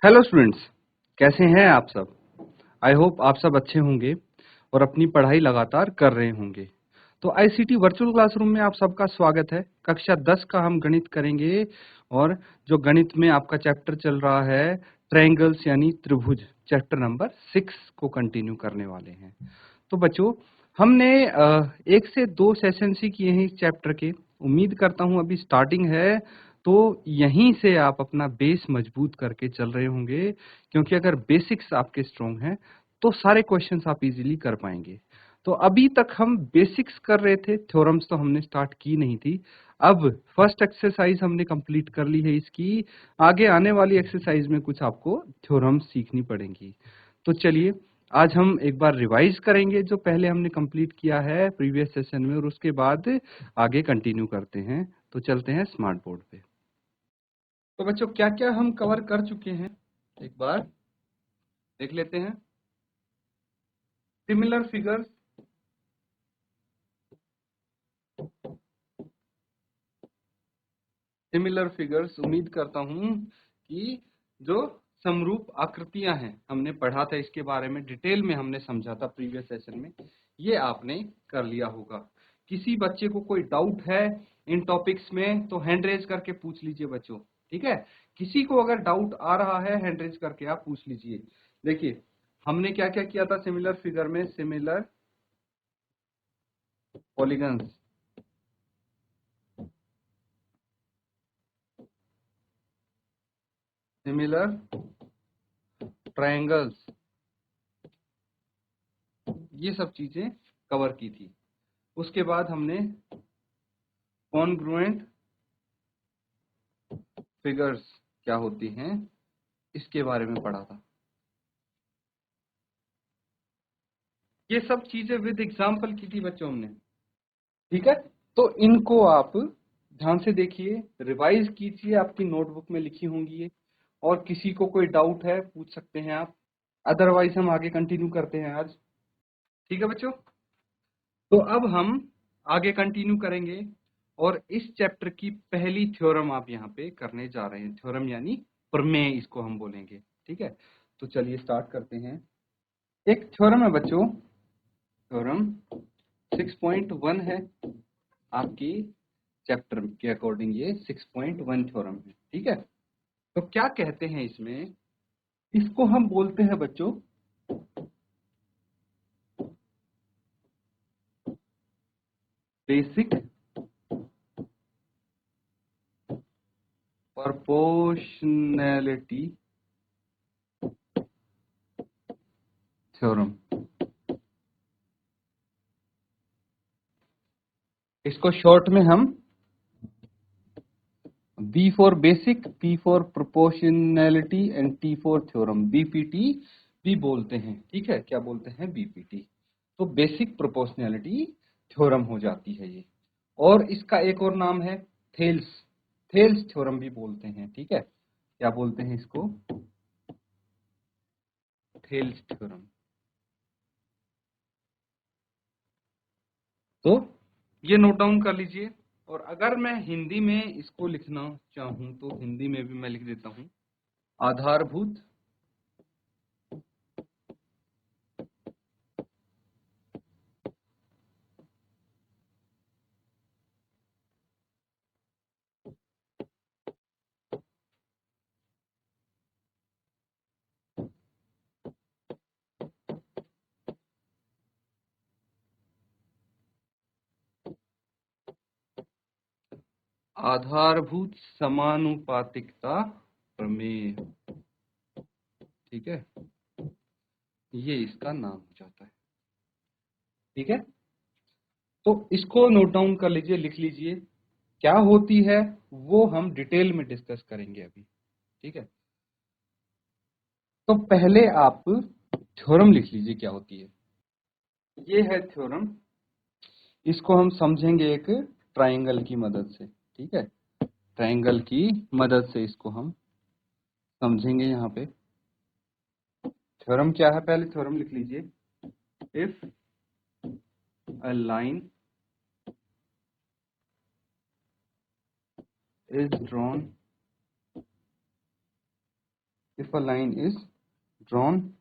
Hello students, कैसे हैं आप सब। आई होप आप सब अच्छे होंगे और अपनी पढ़ाई लगातार कर रहे होंगे। तो आईसीटी वर्चुअल क्लासरूम में आप सबका स्वागत है। कक्षा 10 का हम गणित करेंगे और जो गणित में आपका चैप्टर चल रहा है ट्रायंगल्स यानी त्रिभुज, चैप्टर नंबर 6 को कंटिन्यू करने वाले हैं। तो बच्चों, हमने 1 से 2 सेशन ही किए हैं इस चैप्टर के। उम्मीद करता हूं अभी स्टार्टिंग है, तो यहीं से आप अपना बेस मजबूत करके चल रहे होंगे, क्योंकि अगर बेसिक्स आपके स्ट्रॉन्ग हैं तो सारे क्वेश्चंस आप इजीली कर पाएंगे। तो अभी तक हम बेसिक्स कर रहे थे, थ्योरम्स तो हमने स्टार्ट की नहीं थी। अब फर्स्ट एक्सरसाइज हमने कंप्लीट कर ली है इसकी। आगे आने वाली एक्सरसाइज में कुछ आपको थ्योरम्स सीखनी पड़ेंगी। तो चलिए, आज हम एक बार रिवाइज करेंगे जो पहले हमने कंप्लीट किया है प्रीवियस सेशन में, और उसके बाद आगे कंटिन्यू करते हैं। तो चलते हैं स्मार्ट बोर्ड पे। तो बच्चों, क्या क्या हम कवर कर चुके हैं एक बार देख लेते हैं। सिमिलर फिगर्स, उम्मीद करता हूं कि जो समरूप आकृतियां हैं, हमने पढ़ा था इसके बारे में, डिटेल में हमने समझा था प्रीवियस सेशन में, ये आपने कर लिया होगा। किसी बच्चे को कोई डाउट है इन टॉपिक्स में तो हैंड रेज करके पूछ लीजिए बच्चों, ठीक है। किसी को अगर डाउट आ रहा है हैंड रेज करके आप पूछ लीजिए। देखिए, हमने क्या क्या किया था सिमिलर फिगर में। सिमिलर पॉलीगन्स, सिमिलर ट्रायंगल्स, ये सब चीजें कवर की थी। उसके बाद हमने कॉन्ग्रुएंट फिगर्स क्या होती हैं इसके बारे में पढ़ा था। ये सब चीजें विद एग्जाम्पल की थी बच्चों हमने, ठीक है। तो इनको आप ध्यान से देखिए, रिवाइज कीजिए, आपकी नोटबुक में लिखी होंगी ये। और किसी को कोई डाउट है पूछ सकते हैं आप, अदरवाइज हम आगे कंटिन्यू करते हैं आज, ठीक है बच्चों। तो अब हम आगे कंटिन्यू करेंगे और इस चैप्टर की पहली थ्योरम आप यहाँ पे करने जा रहे हैं। थ्योरम यानी प्रमेय इसको हम बोलेंगे, ठीक है। तो चलिए स्टार्ट करते हैं। एक थ्योरम है बच्चों, थ्योरम 6.1 है आपकी चैप्टर के अकॉर्डिंग, ये 6.1 थ्योरम है, ठीक है। तो क्या कहते हैं इसमें, इसको हम बोलते हैं बच्चों बेसिक प्रोपोर्शनैलिटी थ्योरम। इसको शॉर्ट में हम B for basic, P for proportionality and T for theorem, BPT भी बोलते हैं, ठीक है। क्या बोलते हैं? BPT। तो बेसिक प्रोपोर्शनैलिटी थ्योरम हो जाती है ये। और इसका एक और नाम है थेल्स, थेल्स थ्योरम भी बोलते हैं, ठीक है। क्या बोलते हैं इसको? Thales theorem. तो ये नोट डाउन कर लीजिए। और अगर मैं हिंदी में इसको लिखना चाहूं तो हिंदी में भी मैं लिख देता हूं, आधारभूत आधारभूत समानुपातिकता प्रमेय, ठीक है। ये इसका नाम हो जाता है, ठीक है। तो इसको नोट डाउन कर लीजिए, लिख लीजिए। क्या होती है वो हम डिटेल में डिस्कस करेंगे अभी, ठीक है। तो पहले आप थ्योरम लिख लीजिए क्या होती है। ये है थ्योरम, इसको हम समझेंगे एक ट्रायंगल की मदद से, ठीक है। ट्रायंगल की मदद से इसको हम समझेंगे। यहाँ पे थ्योरम क्या है, पहले थ्योरम लिख लीजिए। If a line is drawn if a line is drawn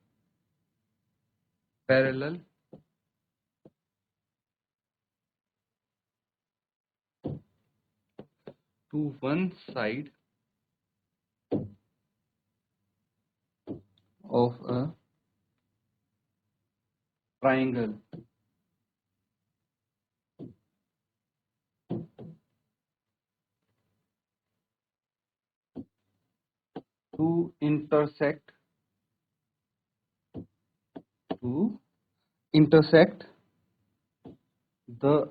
parallel to one side of a triangle to intersect the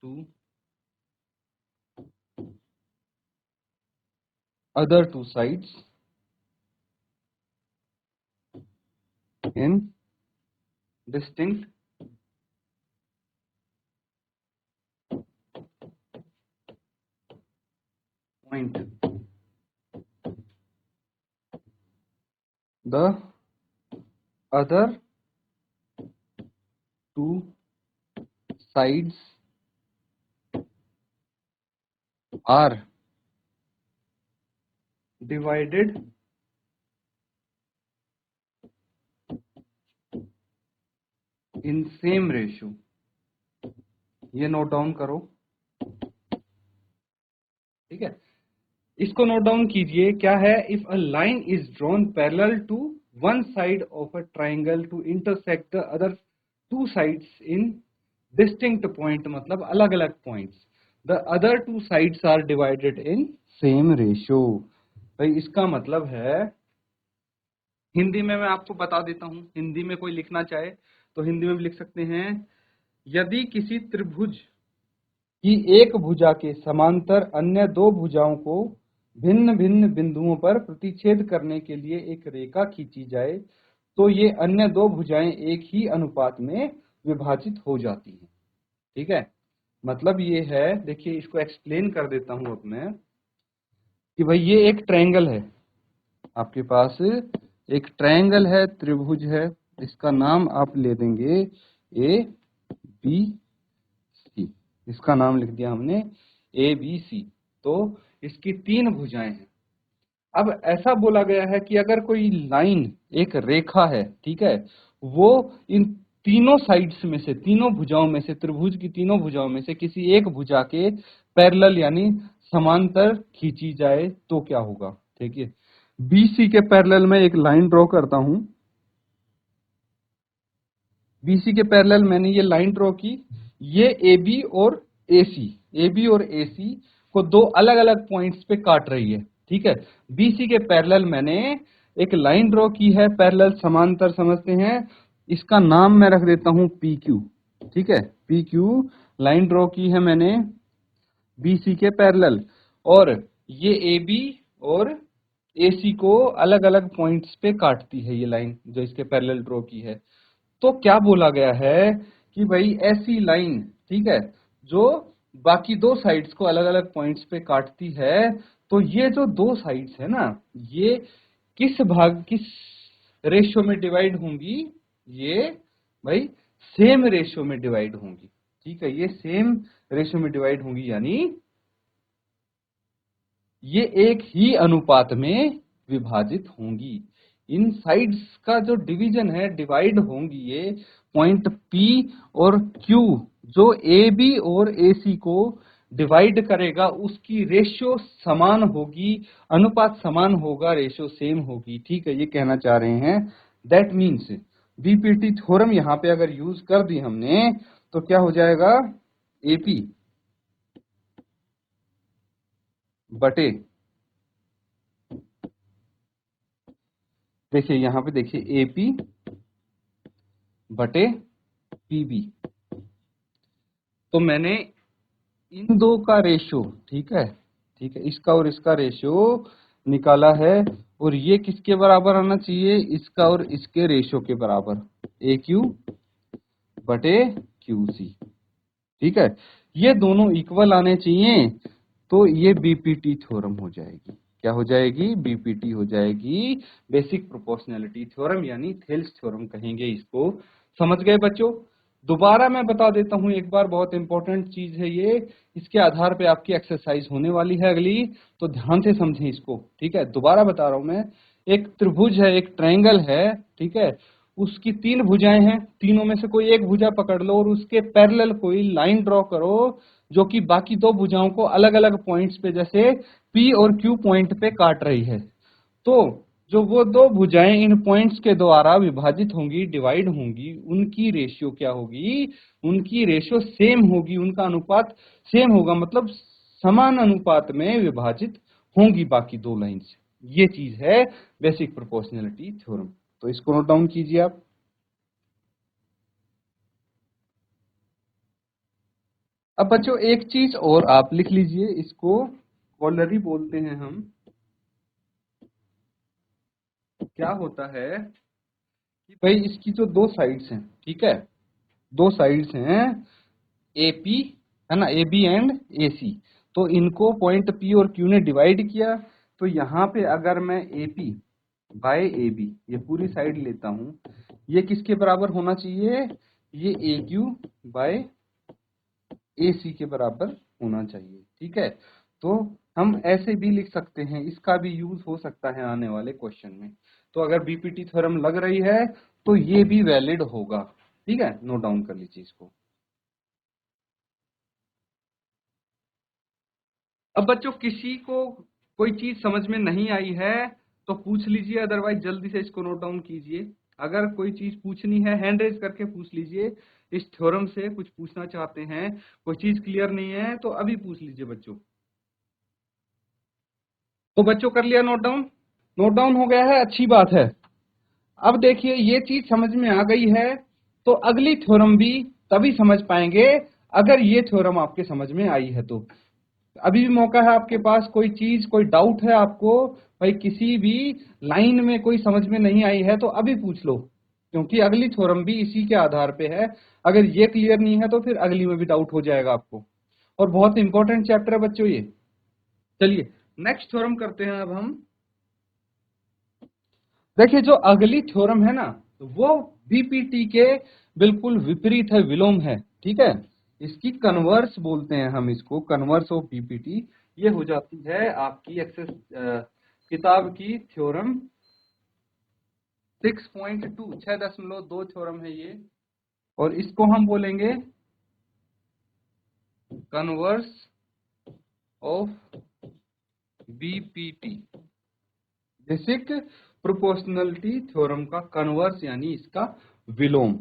two other two sides in distinct point. The other two sides are divided in same ratio. ये note down करो, ठीक है। इसको note down कीजिए, क्या है, if a line is drawn parallel to one side of a triangle to intersect the other two sides in distinct point, मतलब अलग अलग points, the other two sides are divided in same ratio. भाई इसका मतलब है, हिंदी में मैं आपको बता देता हूं, हिंदी में कोई लिखना चाहे तो हिंदी में भी लिख सकते हैं। यदि किसी त्रिभुज की एक भुजा के समांतर अन्य दो भुजाओं को भिन्न भिन्न बिंदुओं पर प्रतिच्छेद करने के लिए एक रेखा खींची जाए तो ये अन्य दो भुजाएं एक ही अनुपात में विभाजित हो जाती हैं, ठीक है। मतलब ये है, देखिए इसको एक्सप्लेन कर देता हूं अब मैं, कि भाई ये एक ट्रायंगल है, आपके पास एक ट्रायंगल है, त्रिभुज है, इसका नाम आप ले देंगे ए बी सी, इसका नाम लिख दिया हमने ए बी सी। तो इसकी तीन भुजाएं हैं। अब ऐसा बोला गया है कि अगर कोई लाइन, एक रेखा है, ठीक है, वो इन तीनों साइड्स में से, तीनों भुजाओं में से, त्रिभुज की तीनों भुजाओं में से किसी एक भुजा के पैरेलल यानी समांतर खींची जाए तो क्या होगा। देखिए बीसी के पैरेलल में एक लाइन ड्रॉ करता हूं, बीसी के पैरेलल मैंने ये लाइन ड्रॉ की, ये AB और AC को दो अलग अलग पॉइंट्स पे काट रही है, ठीक है। BC के पैरेलल मैंने एक लाइन ड्रॉ की है, पैरेलल समांतर समझते हैं, इसका नाम मैं रख देता हूं PQ, ठीक है। PQ लाइन ड्रॉ की है मैंने BC के पैरेलल, और ये AB और AC को अलग अलग पॉइंट्स पे काटती है ये लाइन जो इसके पैरेलल ड्रॉ की है। तो क्या बोला गया है कि भाई ऐसी लाइन, ठीक है, जो बाकी दो साइड्स को अलग अलग पॉइंट्स पे काटती है, तो ये जो दो साइड्स है ना, ये किस रेशियो में डिवाइड होंगी, ये भाई सेम रेशियो में डिवाइड होंगी, ठीक है। ये सेम रेशियो में डिवाइड होंगी, यानी ये एक ही अनुपात में विभाजित होंगी। इन साइड्स का जो डिवीजन है, डिवाइड होंगी ये पॉइंट P और Q, जो AB और AC को डिवाइड करेगा, उसकी रेशियो समान होगी, अनुपात समान होगा, रेशियो सेम होगी, ठीक है। ये कहना चाह रहे हैं, दैट मीन्स बीपीटी थ्योरम यहां पे अगर यूज कर दी हमने तो क्या हो जाएगा, AP बटे, देखिए यहां पे देखिए AP बटे PB, तो मैंने इन दो का रेशियो, ठीक है, ठीक है, इसका और इसका रेशियो निकाला है, और ये किसके बराबर आना चाहिए, इसका और इसके रेशियो के बराबर, AQ बटे QC, ठीक है। ये दोनों इक्वल आने चाहिए, तो ये बीपीटी थ्योरम हो जाएगी। क्या हो जाएगी, बीपीटी हो जाएगी, बेसिक प्रोपोर्शनैलिटी थ्योरम, यानी थेल्स थ्योरम कहेंगे इसको। समझ गए बच्चों। दोबारा मैं बता देता हूं एक बार, बहुत इंपॉर्टेंट चीज है ये, इसके आधार पे आपकी एक्सरसाइज होने वाली है अगली, तो ध्यान से समझें इसको, ठीक है। दोबारा बता रहा हूं मैं, एक त्रिभुज है, एक ट्रायंगल है, ठीक है, उसकी तीन भुजाएं हैं, तीनों में से कोई एक भुजा पकड़ लो और उसके पैरेलल कोई लाइन ड्रॉ करो जो कि बाकी दो भुजाओं को अलग अलग पॉइंट्स पे, जैसे पी और क्यू पॉइंट पे काट रही है। तो जो वो दो भुजाएं इन पॉइंट्स के द्वारा विभाजित होंगी, डिवाइड होंगी, उनकी रेशियो क्या होगी, उनकी रेशियो सेम होगी, उनका अनुपात सेम होगा, मतलब समान अनुपात में विभाजित होंगी बाकी दो लाइंस। ये चीज है बेसिक प्रोपोर्शनैलिटी थ्योरम। तो इसको नोट डाउन कीजिए आप। अब बच्चों एक चीज और आप लिख लीजिए, इसको कॉलरी बोलते हैं हम। क्या होता है कि भाई इसकी जो दो साइड्स हैं, ठीक है, दो साइड्स हैं एपी, है ना, ए बी एंड ए सी, तो इनको पॉइंट पी और क्यू ने डिवाइड किया, तो यहाँ पे अगर मैं एपी बाय ए बी ये पूरी साइड लेता हूं, ये किसके बराबर होना चाहिए, ये ए क्यू बाय ए सी के बराबर होना चाहिए, ठीक है। तो हम ऐसे भी लिख सकते हैं, इसका भी यूज हो सकता है आने वाले क्वेश्चन में। तो अगर बीपीटी थ्योरम लग रही है तो ये भी वैलिड होगा, ठीक है, नोट डाउन कर लीजिए इसको। अब बच्चों किसी को कोई चीज समझ में नहीं आई है तो पूछ लीजिए, अदरवाइज जल्दी से इसको नोट डाउन कीजिए। अगर कोई चीज पूछनी है हैंड रेज करके पूछ लीजिए, इस थ्योरम से कुछ पूछना चाहते हैं, कोई चीज क्लियर नहीं है तो अभी पूछ लीजिए बच्चों। तो बच्चों कर लिया नोट डाउन? नोट डाउन हो गया है, अच्छी बात है। अब देखिए ये चीज समझ में आ गई है तो अगली थ्योरम भी तभी समझ पाएंगे अगर ये थ्योरम आपके समझ में आई है तो। अभी भी मौका है आपके पास, कोई चीज कोई डाउट है आपको, भाई किसी भी लाइन में कोई समझ में नहीं आई है तो अभी पूछ लो, क्योंकि अगली थ्योरम भी इसी के आधार पे है। अगर ये क्लियर नहीं है तो फिर अगली में भी डाउट हो जाएगा आपको, और बहुत इंपॉर्टेंट चैप्टर है बच्चों ये। चलिए नेक्स्ट थ्योरम करते हैं अब हम। देखिए जो अगली थ्योरम है ना, वो बीपीटी के बिल्कुल विपरीत है, विलोम है, ठीक है। इसकी कन्वर्स बोलते हैं हम इसको, कन्वर्स ऑफ बीपीटी। ये हो जाती है आपकी एक्सेस किताब की थ्योरम 6.2, 6.2 थ्योरम है ये, और इसको हम बोलेंगे converse of BPT, basic proportionality theorem का कन्वर्स यानी इसका विलोम।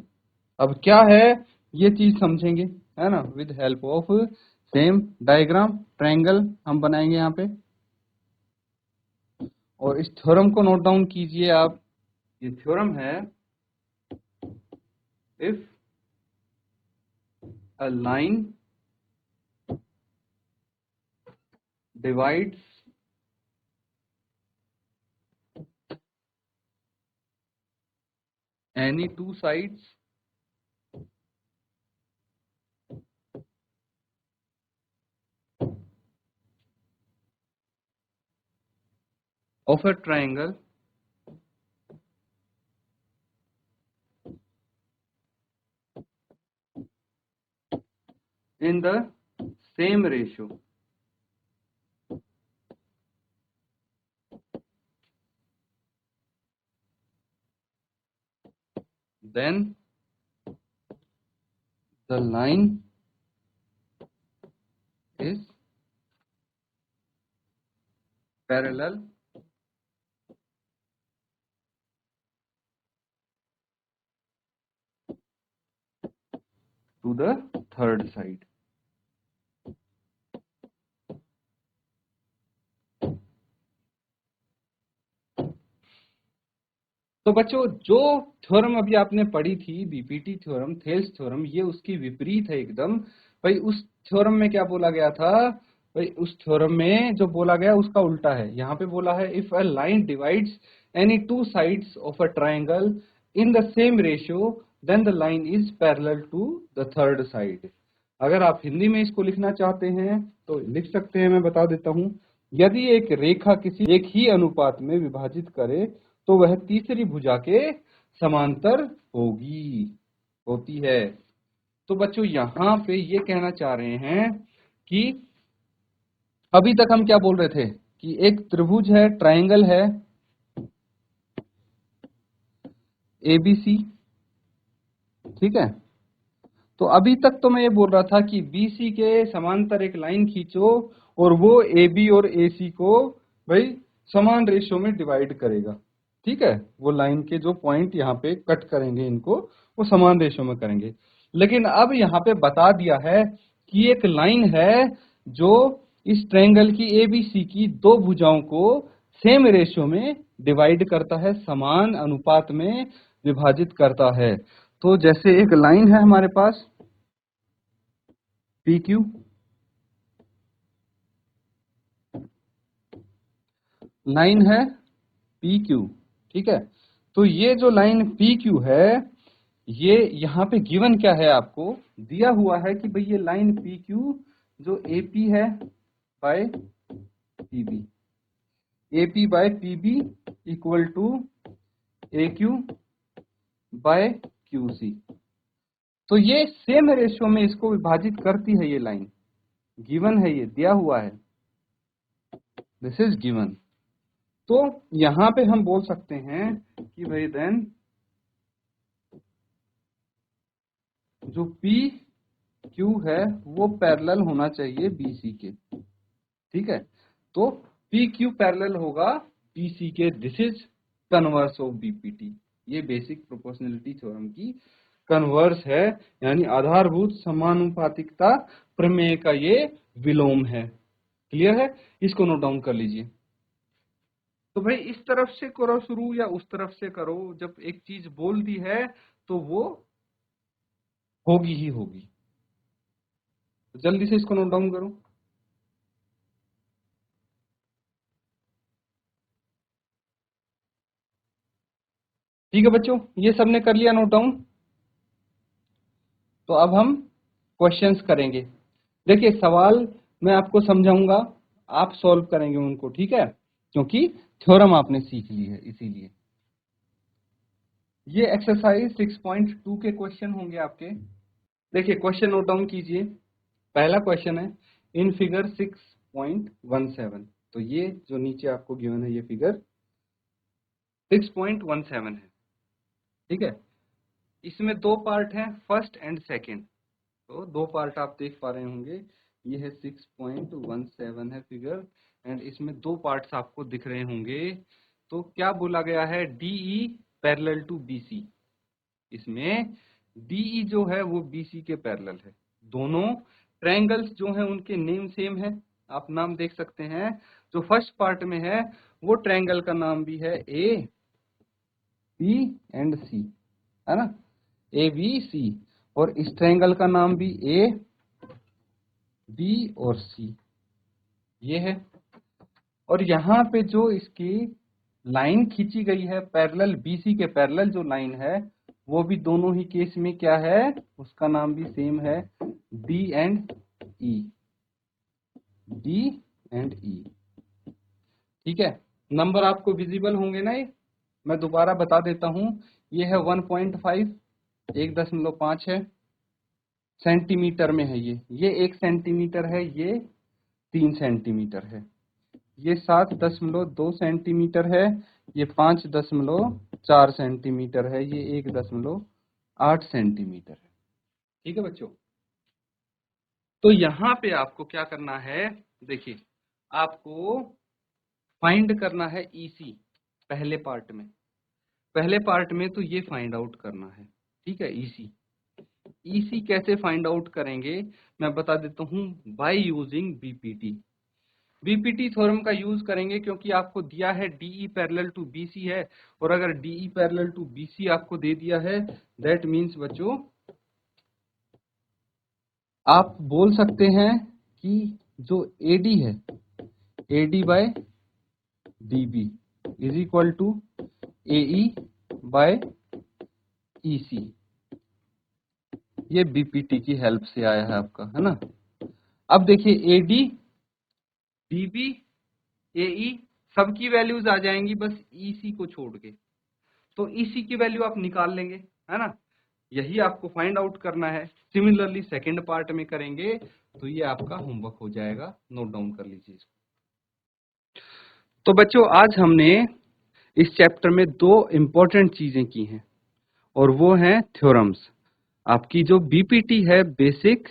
अब क्या है ये चीज समझेंगे, है ना, with help of same diagram triangle हम बनाएंगे यहाँ पे, और इस थ्योरम को नोट डाउन कीजिए आप। ये थ्योरम है, if a line divides any two sides of a triangle in the same ratio, then the line is parallel to the third side। तो बच्चों जो थ्योरम अभी आपने पढ़ी थी बीपीटी थ्योरम, थेल्स थ्योरम, ये उसकी विपरीत है एकदम। भाई उस थ्योरम में क्या बोला गया था, भाई उस थ्योरम में जो बोला गया उसका उल्टा है। यहाँ पे बोला है if a line divides any two sides of a triangle in the same ratio then the line is parallel to the third side. अगर आप हिंदी में इसको लिखना चाहते हैं तो लिख सकते हैं, मैं बता देता हूँ। यदि एक रेखा किसी एक ही अनुपात में विभाजित करे तो वह तीसरी भुजा के समांतर होगी, होती है। तो बच्चों यहाँ पे ये कहना चाह रहे हैं कि अभी तक हम क्या बोल रहे थे कि एक त्रिभुज है, ट्रायंगल है एबीसी, ठीक है। तो अभी तक तो मैं ये बोल रहा था कि बीसी के समांतर एक लाइन खींचो और वो एबी और एसी को भाई समान रेशियो में डिवाइड करेगा, ठीक है। वो लाइन के जो पॉइंट यहाँ पे कट करेंगे इनको, वो समान रेशियो में करेंगे। लेकिन अब यहाँ पे बता दिया है कि एक लाइन है जो इस ट्रायंगल की एबीसी की दो भुजाओं को सेम रेशियो में डिवाइड करता है, समान अनुपात में विभाजित करता है। तो जैसे एक लाइन है हमारे पास पी क्यू, लाइन है पी क्यू, ठीक है। तो ये जो लाइन पी क्यू है, ये यहाँ पे गिवन क्या है, आपको दिया हुआ है कि भाई ये लाइन पी क्यू जो एपी है by PB, AP by PB equal to A Q by Q C. तो ये सेम रेशियो में इसको विभाजित करती है, ये लाइन गिवन है, ये दिया हुआ है, दिस इज गिवन। तो यहां पे हम बोल सकते हैं कि भाई देन जो पी क्यू है वो पैरेलल होना चाहिए बीसी के, ठीक है। तो पी क्यू पैरेलल होगा बीसी के, this is converse of BPT. ये बेसिक प्रोपोर्शनलिटी थ्योरम की कन्वर्स है, यानी आधारभूत समानुपातिकता प्रमेय का ये विलोम है। क्लियर है, इसको नोट डाउन कर लीजिए। तो भाई इस तरफ से करो शुरू या उस तरफ से करो, जब एक चीज बोल दी है तो वो होगी ही होगी। तो जल्दी से इसको नोट डाउन करो। ठीक है बच्चों, ये सबने कर लिया नोट डाउन। तो अब हम क्वेश्चंस करेंगे। देखिए सवाल मैं आपको समझाऊंगा, आप सॉल्व करेंगे उनको, ठीक है, क्योंकि थ्योरम आपने सीख ली है इसीलिए। ये एक्सरसाइज 6.2 के क्वेश्चन होंगे आपके। देखिए क्वेश्चन नोट डाउन कीजिए। पहला क्वेश्चन है इन फिगर 6.17। तो ये जो नीचे आपको गिवन है ये फिगर 6.17 है, ठीक है। इसमें दो पार्ट हैं, फर्स्ट एंड सेकंड। तो दो पार्ट आप देख पा रहे होंगे, ये है 6.17 है फिगर, एंड इसमें दो पार्ट्स आपको दिख रहे होंगे। तो क्या बोला गया है, डीई पैरेलल टू बीसी। इसमें डीई जो है वो बीसी के पैरेलल है। दोनों ट्रायंगल्स जो हैं उनके नेम सेम है, आप नाम देख सकते हैं। जो फर्स्ट पार्ट में है वो ट्रायंगल का नाम भी है ए बी एंड सी, है ना, ए बी सी। और इस ट्रायंगल का नाम भी ए बी और सी, ये है। और यहाँ पे जो इसकी लाइन खींची गई है पैरेलल, बीसी के पैरेलल जो लाइन है, वो भी दोनों ही केस में क्या है, उसका नाम भी सेम है, D and E, D and E, ठीक है। नंबर आपको विजिबल होंगे ना, ये मैं दोबारा बता देता हूं। ये है 1.5, 1.5 है, सेंटीमीटर में है ये 1 सेंटीमीटर है, ये 3 सेंटीमीटर है, ये 7.2 सेंटीमीटर है, ये 5.4 सेंटीमीटर है, ये 1.8 सेंटीमीटर है, ठीक है बच्चों। तो यहाँ पे आपको क्या करना है, देखिए आपको फाइंड करना है ईसी पहले पार्ट में। पहले पार्ट में तो ये फाइंड आउट करना है, ठीक है। ईसी ईसी कैसे फाइंड आउट करेंगे मैं बता देता हूँ, by using BPT. BPT theorem का यूज करेंगे क्योंकि आपको दिया है डीई पैरेलल टू बीसी है, और अगर डीई पैरेलल टू बीसी आपको दे दिया है, दैट मीन्स बच्चों आप बोल सकते हैं कि जो एडी है, AD by DB is equal to AE by EC. ये बीपीटी की हेल्प से आया है आपका, है ना। अब देखिए एडी डीबी एई सबकी वैल्यूज आ जाएंगी बस ईसी को छोड़ के। तो ईसी की वैल्यू आप निकाल लेंगे, है ना। यही आपको फाइंड आउट करना है। सिमिलरली सेकेंड पार्ट में करेंगे तो ये आपका होमवर्क हो जाएगा, नोट डाउन कर लीजिए इसको। तो बच्चों आज हमने इस चैप्टर में 2 इम्पोर्टेंट चीजें की हैं और वो हैं थ्योरम्स। आपकी जो बीपीटी है, बेसिक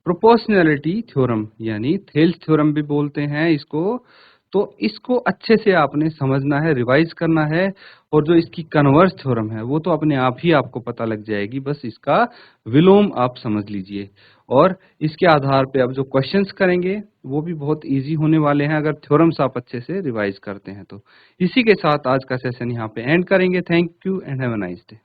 प्रोपोर्शनैलिटी थ्योरम, यानी थेल्स थ्योरम भी बोलते हैं इसको, तो इसको अच्छे से आपने समझना है, रिवाइज करना है। और जो इसकी कन्वर्स थ्योरम है वो तो अपने आप ही आपको पता लग जाएगी, बस इसका विलोम आप समझ लीजिए। और इसके आधार पे अब जो क्वेश्चंस करेंगे वो भी बहुत इजी होने वाले हैं अगर थ्योरम्स आप अच्छे से रिवाइज करते हैं तो। इसी के साथ आज का सेशन यहाँ पे एंड करेंगे। Thank you and have a nice day.